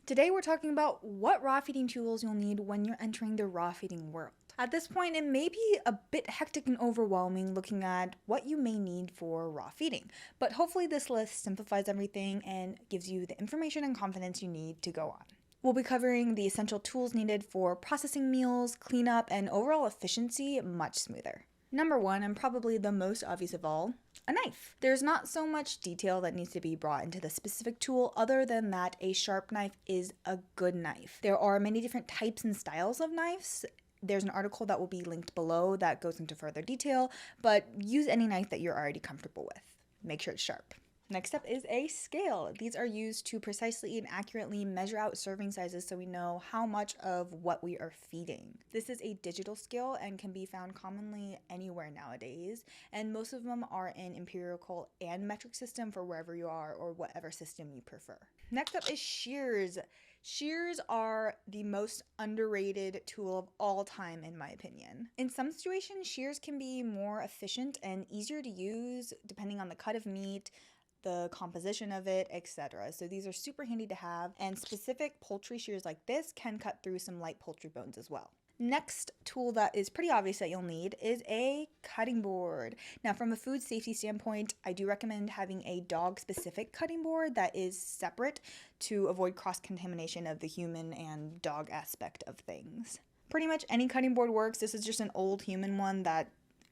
Today we're talking about what raw feeding tools you'll need when you're entering the raw feeding world. At this point, it may be a bit hectic and overwhelming looking at what you may need for raw feeding, but hopefully this list simplifies everything and gives you the information and confidence you need to go on. We'll be covering the essential tools needed for processing meals, cleanup, and overall efficiency much smoother. Number one, and probably the most obvious of all, a knife. There's not so much detail that needs to be brought into the specific tool other than that a sharp knife is a good knife. There are many different types and styles of knives. There's an article that will be linked below that goes into further detail, but use any knife that you're already comfortable with. Make sure it's sharp. Next up is a scale. These are used to precisely and accurately measure out serving sizes so we know how much of what we are feeding. This is a digital scale and can be found commonly anywhere nowadays, and most of them are in empirical and metric system for wherever you are or whatever system you prefer. Next up is shears. Shears are the most underrated tool of all time, in my opinion. In some situations, shears can be more efficient and easier to use depending on the cut of meat, the composition of it, etc. So these are super handy to have, and specific poultry shears like this can cut through some light poultry bones as well. Next tool that is pretty obvious that you'll need is a cutting board. Now, from a food safety standpoint, I do recommend having a dog-specific cutting board that is separate to avoid cross-contamination of the human and dog aspect of things. Pretty much any cutting board works. This is just an old human one that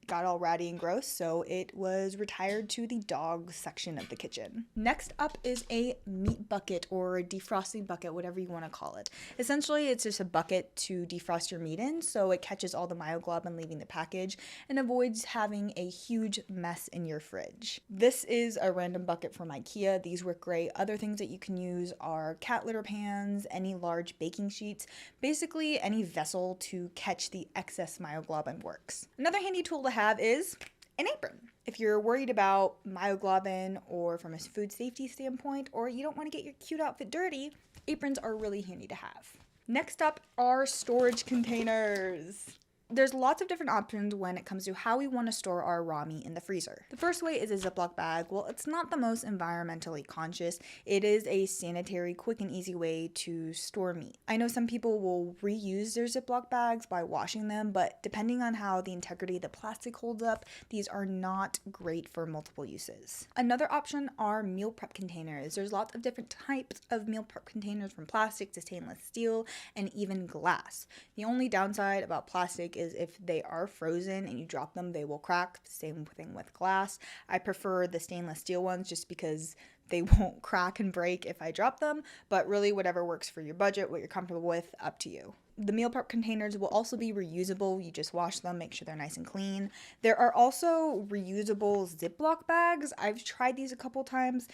got all ratty and gross, so it was retired to the dog section of the kitchen. Next up is a meat bucket or a defrosting bucket, whatever you want to call it. Essentially, it's just a bucket to defrost your meat in so it catches all the myoglobin leaving the package and avoids having a huge mess in your fridge. This is a random bucket from IKEA. These work great. Other things that you can use are cat litter pans, any large baking sheets, basically any vessel to catch the excess myoglobin works. Another handy tool to have is an apron. If you're worried about myoglobin or from a food safety standpoint, or you don't want to get your cute outfit dirty, aprons are really handy to have. Next up are storage containers. There's lots of different options when it comes to how we want to store our raw meat in the freezer. The first way is a Ziploc bag. Well, it's not the most environmentally conscious. It is a sanitary, quick and easy way to store meat. I know some people will reuse their Ziploc bags by washing them, but depending on how the integrity of the plastic holds up, these are not great for multiple uses. Another option are meal prep containers. There's lots of different types of meal prep containers, from plastic to stainless steel and even glass. The only downside about plastic is if they are frozen and you drop them, they will crack. Same thing with glass. I prefer the stainless steel ones just because they won't crack and break if I drop them, but really whatever works for your budget, what you're comfortable with, up to you. The meal prep containers will also be reusable. You just wash them, make sure they're nice and clean. There are also reusable Ziploc bags. I've tried these a couple times.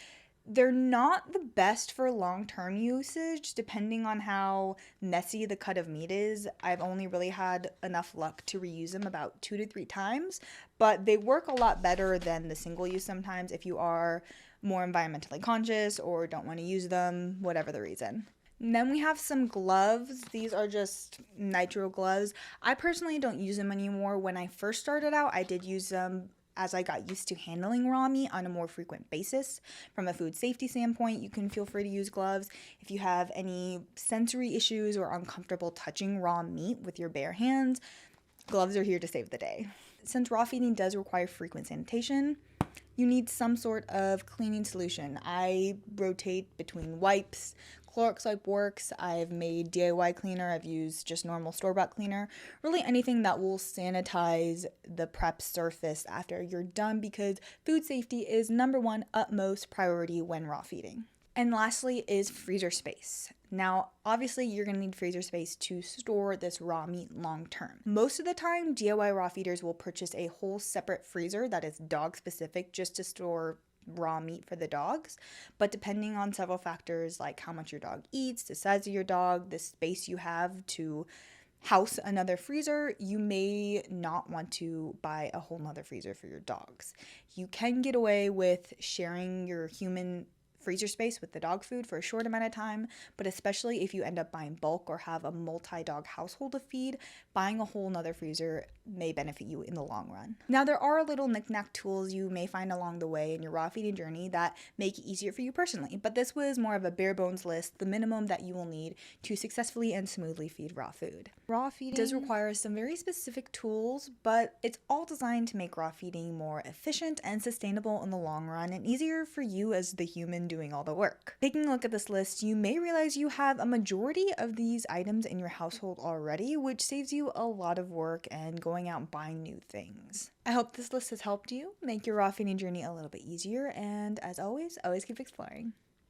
They're not the best for long-term usage, depending on how messy the cut of meat is. I've only really had enough luck to reuse them about 2 to 3 times, but they work a lot better than the single use sometimes if you are more environmentally conscious or don't want to use them, whatever the reason. And then we have some gloves. These are just nitrile gloves. I personally don't use them anymore. When I first started out, I did use them as I got used to handling raw meat on a more frequent basis. From a food safety standpoint, you can feel free to use gloves. If you have any sensory issues or uncomfortable touching raw meat with your bare hands, gloves are here to save the day. Since raw feeding does require frequent sanitation, you need some sort of cleaning solution. I rotate between wipes. Clorox wipe works. I've made DIY cleaner. I've used just normal store-bought cleaner. Really anything that will sanitize the prep surface after you're done, because food safety is number one utmost priority when raw feeding. And lastly is freezer space. Now, obviously, you're going to need freezer space to store this raw meat long term. Most of the time, DIY raw feeders will purchase a whole separate freezer that is dog specific just to store raw meat for the dogs. But depending on several factors like how much your dog eats, the size of your dog, the space you have to house another freezer, you may not want to buy a whole nother freezer for your dogs. You can get away with sharing your human freezer space with the dog food for a short amount of time, but especially if you end up buying bulk or have a multi-dog household to feed, buying a whole nother freezer may benefit you in the long run. Now, there are little knick-knack tools you may find along the way in your raw feeding journey that make it easier for you personally, but this was more of a bare bones list, the minimum that you will need to successfully and smoothly feed raw food. Raw feeding does require some very specific tools, but it's all designed to make raw feeding more efficient and sustainable in the long run and easier for you as the human doing all the work. Taking a look at this list, you may realize you have a majority of these items in your household already, which saves you a lot of work and going out and buying new things. I hope this list has helped you make your raw feeding journey a little bit easier, and as always keep exploring.